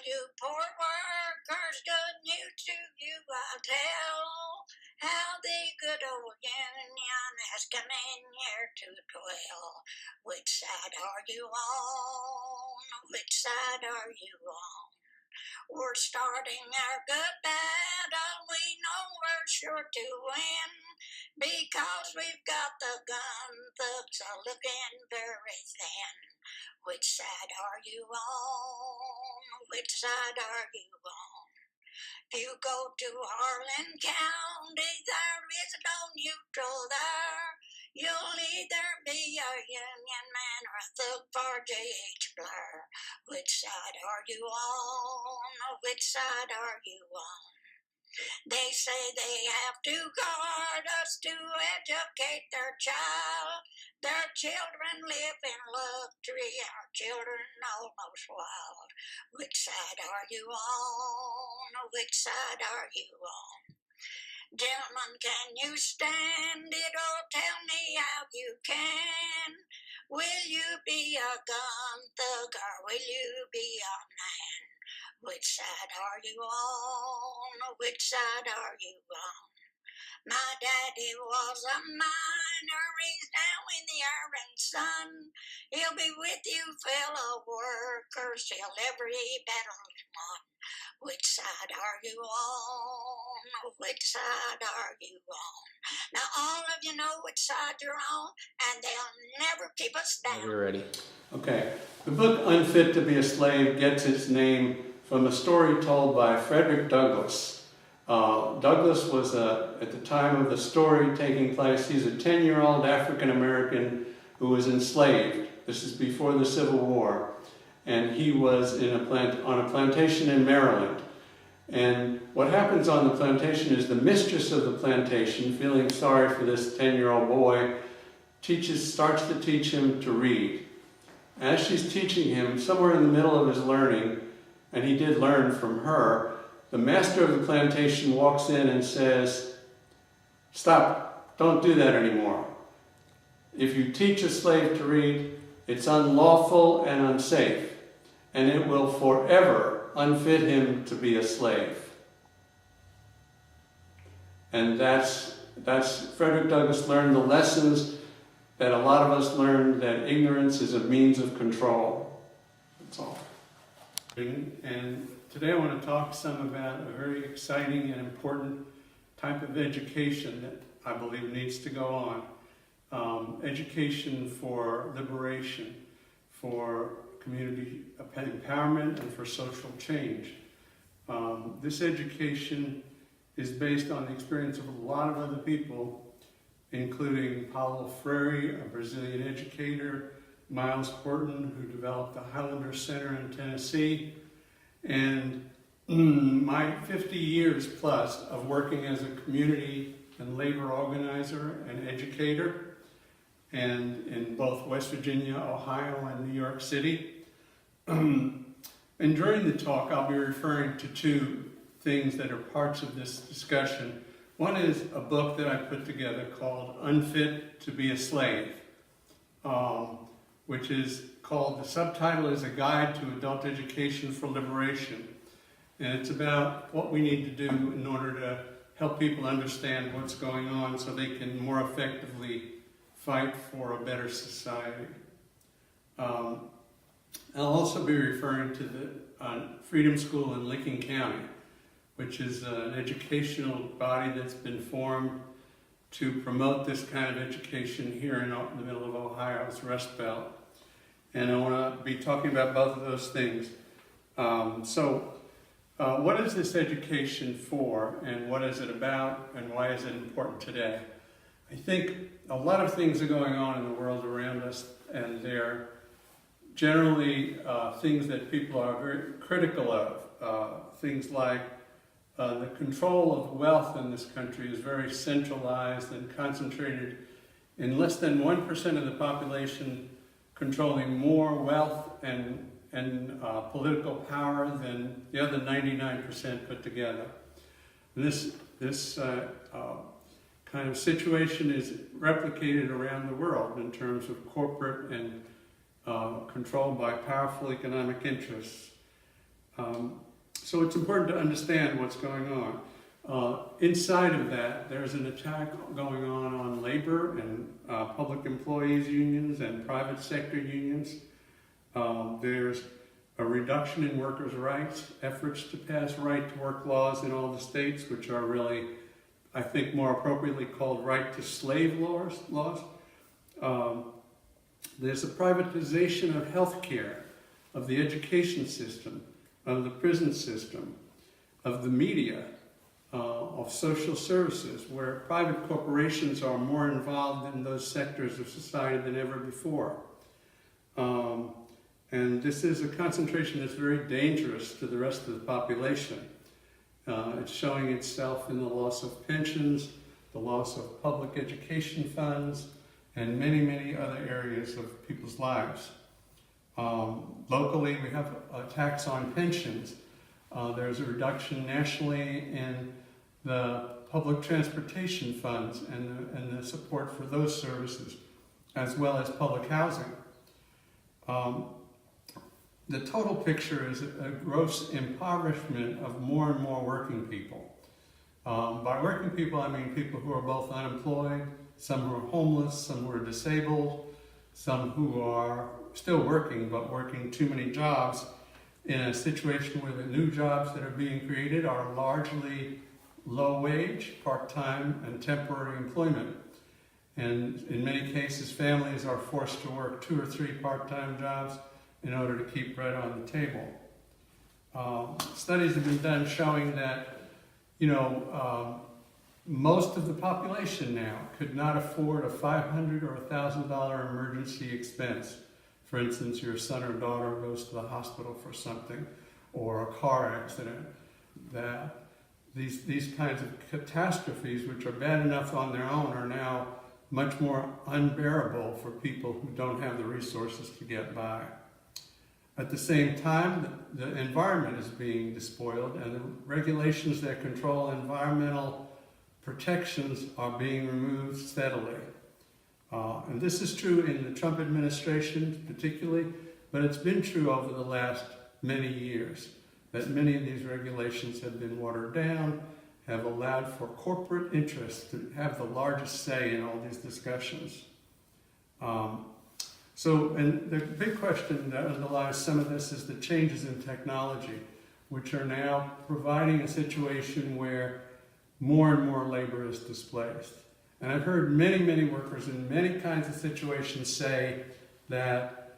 you poor workers, good news to you I'll tell, how the good old Union has come in here to dwell. Which side are you on? Which side are you on? We're starting our good battle, we know we're sure to win, because we've got the gun thugs are looking very thin. Which side are you on? Which side are you on? If you go to Harlan County, there is no neutral there. You'll either be a Union man or a thug for J.H. Blair. Which side are you on? Which side are you on? They say they have to guard us to educate their child. Their children live in luxury, our children almost wild. Which side are you on? Which side are you on? Gentlemen, can you stand it, or tell me how you can? Will you be a gun thug, or will you be a man? Which side are you on? Which side are you on? My daddy was a miner, raised down in the iron sun. He'll be with you, fellow workers, till every battle's won. Which side are you on? Which side are you on? Now all of you know which side you're on, and they'll never keep us down. We're ready. Okay. The book Unfit to be a Slave gets its name from a story told by Frederick Douglass. Douglass was, at the time of the story taking place, he's a 10-year-old African-American who was enslaved. This is before the Civil War. And he was on a plantation in Maryland. And what happens on the plantation is the mistress of the plantation, feeling sorry for this 10-year-old boy, starts to teach him to read. As she's teaching him, somewhere in the middle of his learning, and he did learn from her, the master of the plantation walks in and says, "Stop, don't do that anymore. If you teach a slave to read, it's unlawful and unsafe, and it will forever unfit him to be a slave." And that's Frederick Douglass learned the lessons that a lot of us learned, that ignorance is a means of control. That's all. And today I want to talk some about a very exciting and important type of education that I believe needs to go on. Education for liberation, for community empowerment, and for social change. This education is based on the experience of a lot of other people, including Paulo Freire, a Brazilian educator, Miles Horton, who developed the Highlander Center in Tennessee, and my 50 years plus of working as a community and labor organizer and educator, and in both West Virginia, Ohio, and New York City. And during the talk, I'll be referring to two things that are parts of this discussion. One is a book that I put together called Unfit to be a Slave, which is called, the subtitle is A Guide to Adult Education for Liberation. And it's about what we need to do in order to help people understand what's going on so they can more effectively fight for a better society. I'll also be referring to the Freedom School in Licking County, which is an educational body that's been formed to promote this kind of education here in the middle of Ohio's Rust Belt. And I want to be talking about both of those things. What is this education for, and what is it about, and why is it important today? I think a lot of things are going on in the world around us, and they're generally things that people are very critical of. Things like the control of wealth in this country is very centralized and concentrated in less than 1% of the population, controlling more wealth and political power than the other 99% put together. And this kind of situation is replicated around the world in terms of corporate and controlled by powerful economic interests. So it's important to understand what's going on. Inside of that, there's an attack going on labor and public employees unions and private sector unions. There's a reduction in workers' rights, efforts to pass right-to-work laws in all the states, which are really, I think, more appropriately called right-to-slave laws. There's a privatization of health care, of the education system, of the prison system, of the media, of social services, where private corporations are more involved in those sectors of society than ever before. And this is a concentration that's very dangerous to the rest of the population. It's showing itself in the loss of pensions, the loss of public education funds, and many, many other areas of people's lives. Locally, we have a tax on pensions. There's a reduction nationally in the public transportation funds and the support for those services, as well as public housing. The total picture is a gross impoverishment of more and more working people. By working people, I mean people who are both unemployed, some who are homeless, some who are disabled, some who are still working, but working too many jobs in a situation where the new jobs that are being created are largely low wage, part-time, and temporary employment. And in many cases, families are forced to work 2 or 3 part-time jobs in order to keep bread on the table. Studies have been done showing that, most of the population now could not afford a $500 or $1,000 emergency expense. For instance, your son or daughter goes to the hospital for something, or a car accident. That these kinds of catastrophes, which are bad enough on their own, are now much more unbearable for people who don't have the resources to get by. At the same time, the environment is being despoiled, and the regulations that control environmental protections are being removed steadily. And this is true in the Trump administration particularly, but it's been true over the last many years, that many of these regulations have been watered down, have allowed for corporate interests to have the largest say in all these discussions. And the big question that underlies some of this is the changes in technology, which are now providing a situation where more and more labor is displaced. And I've heard many, many workers in many kinds of situations say that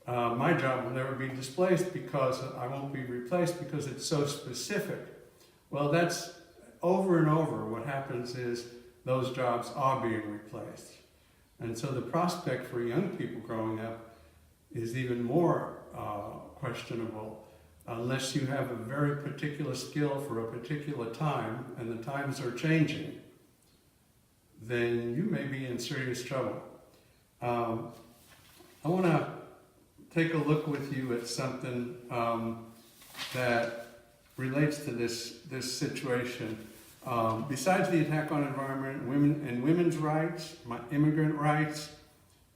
my job will never be displaced because I won't be replaced because it's so specific. Well, that's over and over. What happens is those jobs are being replaced. And so the prospect for young people growing up is even more questionable unless you have a very particular skill for a particular time and the times are changing. Then you may be in serious trouble. I want to take a look with you at something that relates to this situation. Besides the attack on environment, women's rights, immigrant rights,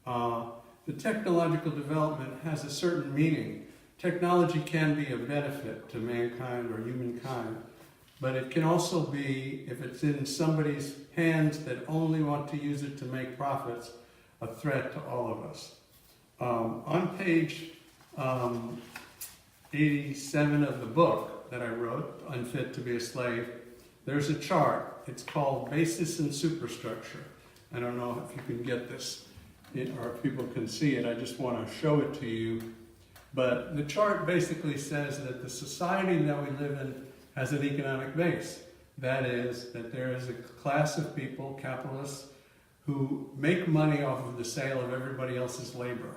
the technological development has a certain meaning. Technology can be a benefit to mankind or humankind, but it can also be, if it's in somebody's hands that only want to use it to make profits, a threat to all of us. On page 87 of the book that I wrote, Unfit to be a Slave, there's a chart. It's called Basis and Superstructure. I don't know if you can get this or if people can see it. I just want to show it to you. But the chart basically says that the society that we live in has an economic base. That is, that there is a class of people, capitalists, who make money off of the sale of everybody else's labor.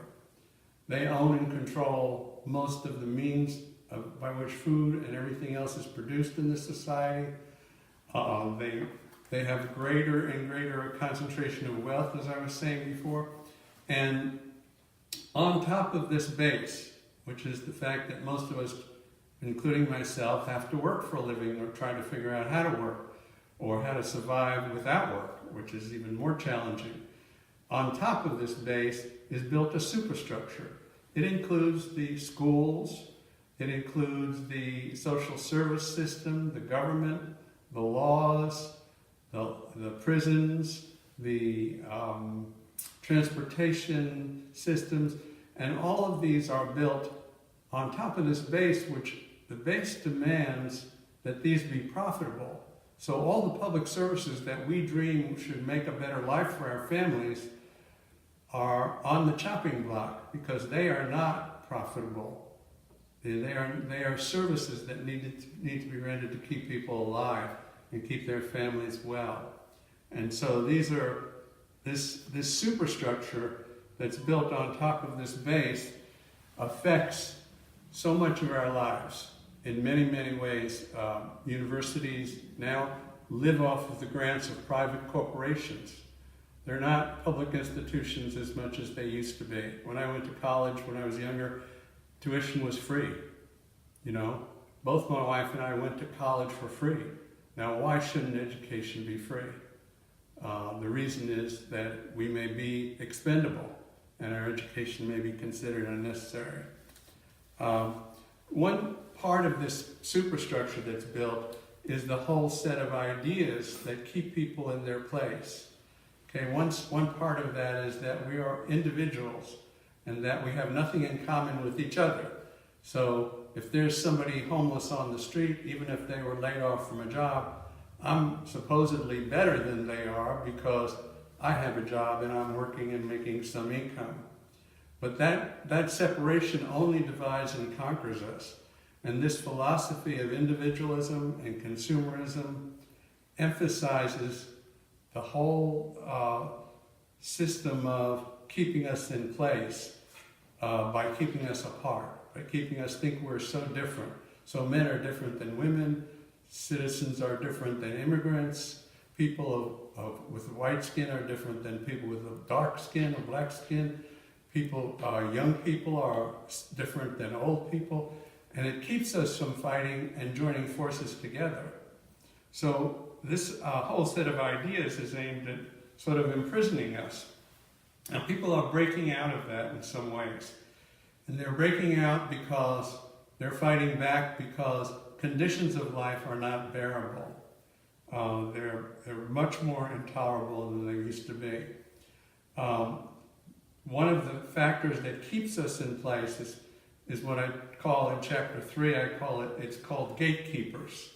They own and control most of the means by which food and everything else is produced in this society. They have greater and greater concentration of wealth, as I was saying before. And on top of this base, which is the fact that most of us, including myself, have to work for a living or try to figure out how to work or how to survive without work, which is even more challenging. On top of this base is built a superstructure. It includes the schools, It includes the social service system, the government, the laws, the prisons, the transportation systems, and all of these are built on top of this base, which the base demands that these be profitable. So all the public services that we dream should make a better life for our families are on the chopping block because they are not profitable. They are services that need to be rendered to keep people alive and keep their families well. And so these are this superstructure that's built on top of this base affects so much of our lives in many, many ways. Universities now live off of the grants of private corporations. They're not public institutions as much as they used to be. When I went to college, when I was younger, tuition was free. You know, both my wife and I went to college for free. Now, why shouldn't education be free? The reason is that we may be expendable and our education may be considered unnecessary. One part of this superstructure that's built is the whole set of ideas that keep people in their place. Okay, one part of that is that we are individuals and that we have nothing in common with each other. So if there's somebody homeless on the street, even if they were laid off from a job, I'm supposedly better than they are because I have a job and I'm working and making some income. But that separation only divides and conquers us. And this philosophy of individualism and consumerism emphasizes the whole system of keeping us in place by keeping us apart, by keeping us think we're so different. So men are different than women, citizens are different than immigrants, people with white skin are different than people with dark skin or black skin, young people are different than old people, and it keeps us from fighting and joining forces together. So this whole set of ideas is aimed at sort of imprisoning us. And people are breaking out of that in some ways. And they're breaking out because they're fighting back because conditions of life are not bearable. They're much more intolerable than they used to be. One of the factors that keeps us in place is what I call in chapter 3, it's called gatekeepers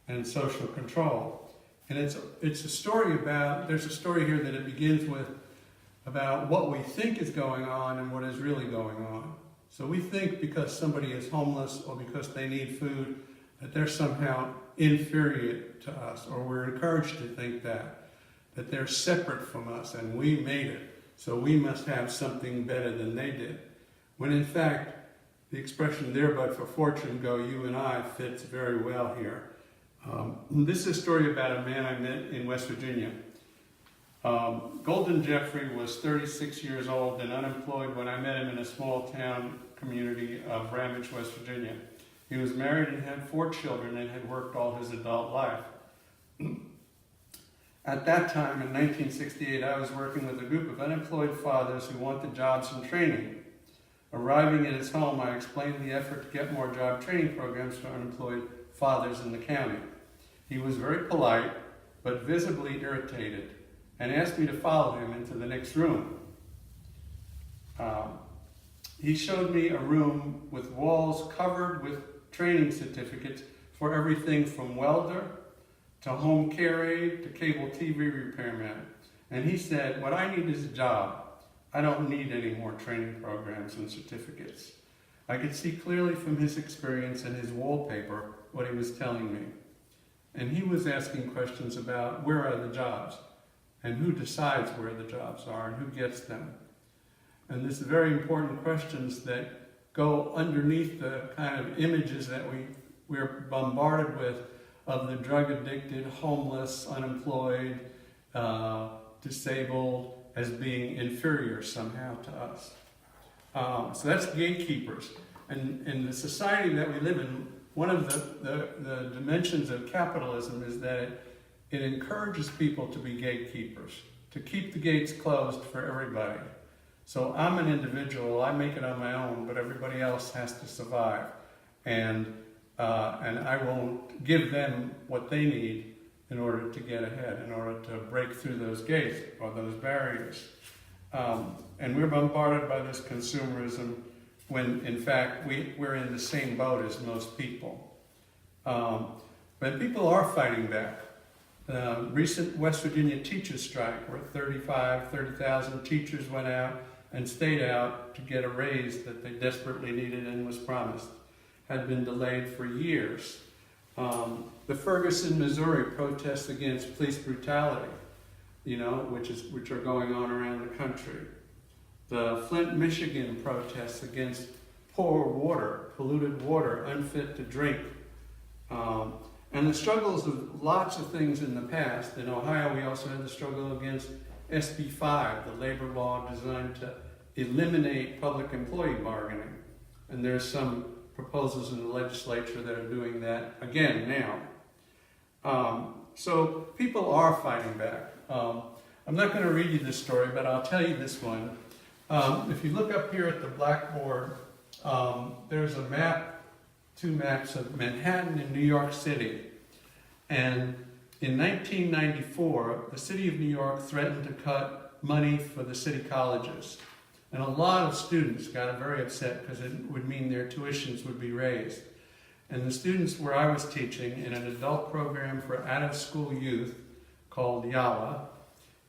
and social control. And it's a story there's a story here that it begins with about what we think is going on and what is really going on. So we think because somebody is homeless or because they need food, that they're somehow inferior to us, or we're encouraged to think that they're separate from us and we made it, so we must have something better than they did. When in fact, the expression "there but for fortune go you and I" fits very well here. This is a story about a man I met in West Virginia. Golden Jeffrey was 36 years old and unemployed when I met him in a small town community of Ramage, West Virginia. He was married and had 4 children and had worked all his adult life. At that time, in 1968, I was working with a group of unemployed fathers who wanted jobs and training. Arriving at his home, I explained the effort to get more job training programs for unemployed fathers in the county. He was very polite, but visibly irritated, and asked me to follow him into the next room. He showed me a room with walls covered with training certificates for everything from welder to home care aide to cable TV repairman. And he said, "What I need is a job. I don't need any more training programs and certificates." I could see clearly from his experience and his wallpaper what he was telling me. And he was asking questions about where are the jobs and who decides where the jobs are and who gets them. And this very important questions that go underneath the kind of images that we're bombarded with of the drug-addicted, homeless, unemployed, disabled as being inferior somehow to us. So that's gatekeepers. And in the society that we live in, one of the dimensions of capitalism is that it encourages people to be gatekeepers, to keep the gates closed for everybody. So I'm an individual, I make it on my own, but everybody else has to survive. and I will give them what they need in order to get ahead, in order to break through those gates or those barriers. And we're bombarded by this consumerism when, in fact, we're in the same boat as most people. But people are fighting back. Recent West Virginia teachers strike, where 30,000 teachers went out and stayed out to get a raise that they desperately needed and was promised, had been delayed for years. The Ferguson, Missouri protests against police brutality, which are going on around the country. The Flint, Michigan protests against poor water, polluted water, unfit to drink. And the struggles of lots of things in the past. In Ohio, we also had the struggle against SB 5, the labor law designed to eliminate public employee bargaining. And there's some proposals in the legislature that are doing that again now. So people are fighting back. I'm not going to read you this story, but I'll tell you this one. If you look up here at the blackboard, there's a map, 2 maps of Manhattan and New York City. And in 1994, the city of New York threatened to cut money for the city colleges. And a lot of students got very upset because it would mean their tuitions would be raised. And the students where I was teaching in an adult program for out-of-school youth called YALA,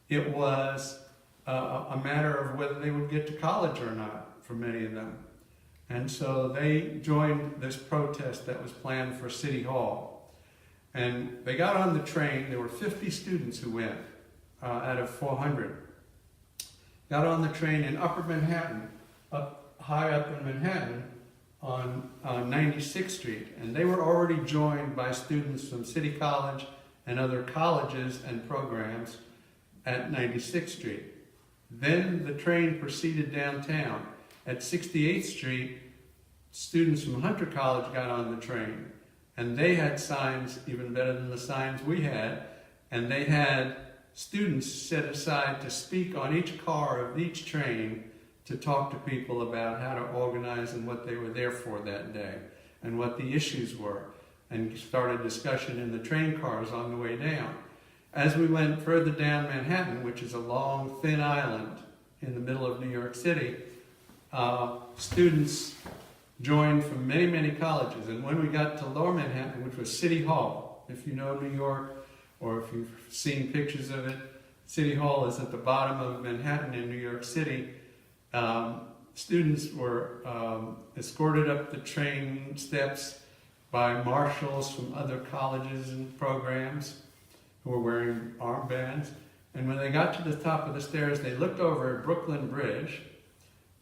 it was a matter of whether they would get to college or not for many of them. And so they joined this protest that was planned for City Hall. And they got on the train. There were 50 students who went out of 400. Got on the train in Upper Manhattan, high up in Manhattan, on 96th Street. And they were already joined by students from City College and other colleges and programs at 96th Street. Then the train proceeded downtown. At 68th Street, students from Hunter College got on the train, and they had signs even better than the signs we had, and they had students set aside to speak on each car of each train to talk to people about how to organize and what they were there for that day and what the issues were, and started discussion in the train cars on the way down. As we went further down Manhattan, which is a long, thin island in the middle of New York City, students joined from many, many colleges. And when we got to Lower Manhattan, which was City Hall, if you know New York or if you've seen pictures of it, City Hall is at the bottom of Manhattan in New York City. Students were escorted up the train steps by marshals from other colleges and programs who were wearing armbands. And when they got to the top of the stairs, they looked over at Brooklyn Bridge,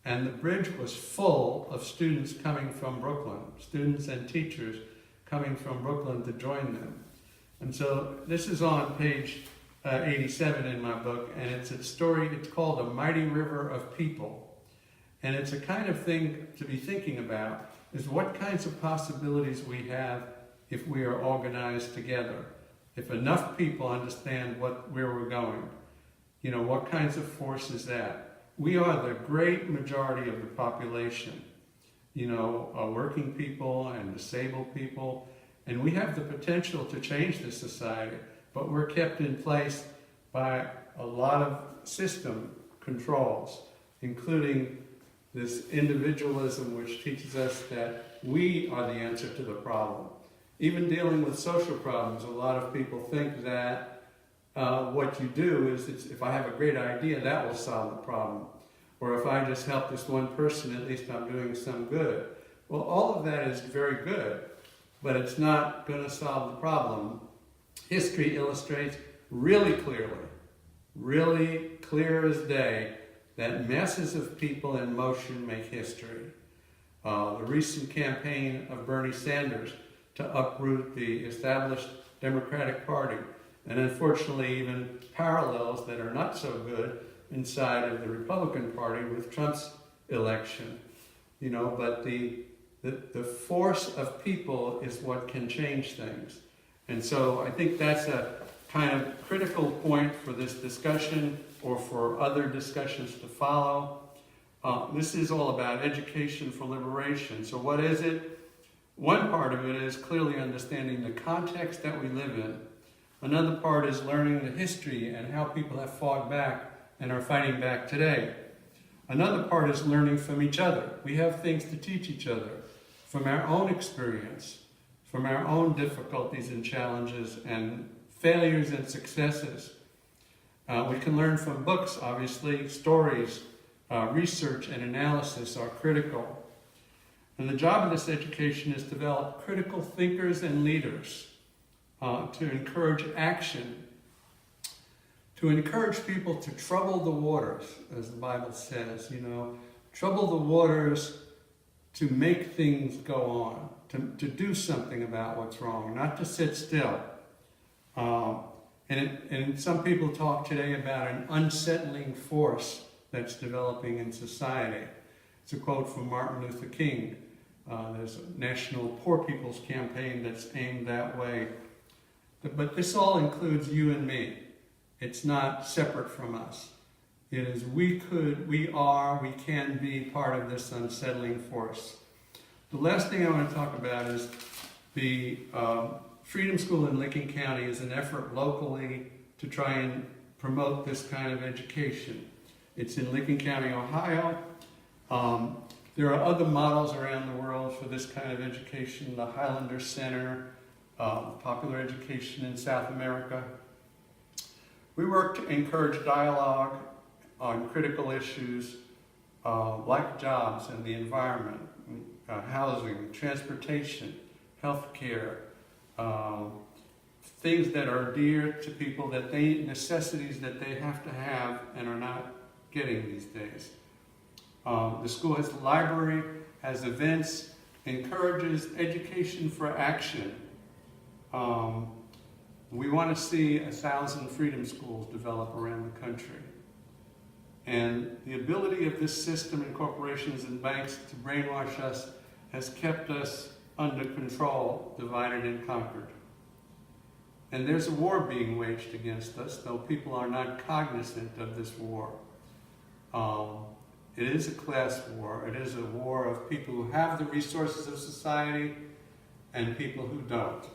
and the bridge was full of students coming from Brooklyn, students and teachers coming from Brooklyn to join them. And so this is on page 87 in my book, and it's a story, it's called A Mighty River of People. And it's a kind of thing to be thinking about, is what kinds of possibilities we have if we are organized together. If enough people understand where we're going, what kinds of force is that? We are the great majority of the population, working people and disabled people, and we have the potential to change this society, but we're kept in place by a lot of system controls, including this individualism which teaches us that we are the answer to the problem. Even dealing with social problems, a lot of people think that what you do is, if I have a great idea, that will solve the problem. Or if I just help this one person, at least I'm doing some good. Well, all of that is very good, but it's not going to solve the problem. History illustrates really clearly, really clear as day, that masses of people in motion make history. The recent campaign of Bernie Sanders to uproot the established Democratic Party, and unfortunately even parallels that are not so good inside of the Republican Party with Trump's election. But the force of people is what can change things. And so I think that's a kind of critical point for this discussion or for other discussions to follow. This is all about education for liberation. So what is it? One part of it is clearly understanding the context that we live in. Another part is learning the history and how people have fought back and are fighting back today. Another part is learning from each other. We have things to teach each other from our own experience, from our own difficulties and challenges and failures and successes. We can learn from books, obviously. Stories, research and analysis are critical. And the job of this education is to develop critical thinkers and leaders, to encourage action, to encourage people to trouble the waters, as the Bible says, trouble the waters to make things go on, to do something about what's wrong, not to sit still. And some people talk today about an unsettling force that's developing in society. It's a quote from Martin Luther King. There's a national poor people's campaign that's aimed that way. But this all includes you and me. It's not separate from us. It is we can be part of this unsettling force. The last thing I want to talk about is the Freedom School in Licking County is an effort locally to try and promote this kind of education. It's in Licking County, Ohio. There are other models around the world for this kind of education, the Highlander Center, popular education in South America. We work to encourage dialogue on critical issues like jobs and the environment, housing, transportation, healthcare, things that are dear to people, necessities that they have to have and are not getting these days. The school has a library, has events, encourages education for action. We want to see 1,000 freedom schools develop around the country. And the ability of this system and corporations and banks to brainwash us has kept us under control, divided and conquered. And there's a war being waged against us, though people are not cognizant of this war. It is a class war. It is a war of people who have the resources of society and people who don't.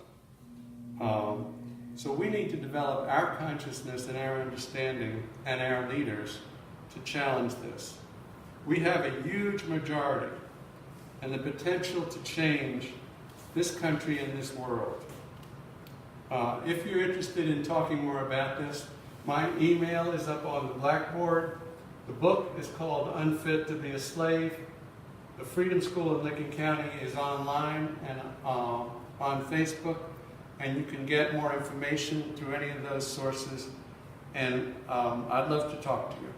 So we need to develop our consciousness and our understanding and our leaders to challenge this. We have a huge majority and the potential to change this country and this world. If you're interested in talking more about this, my email is up on the blackboard. The book is called Unfit to be a Slave. The Freedom School in Licking County is online and on Facebook, and you can get more information through any of those sources. And I'd love to talk to you.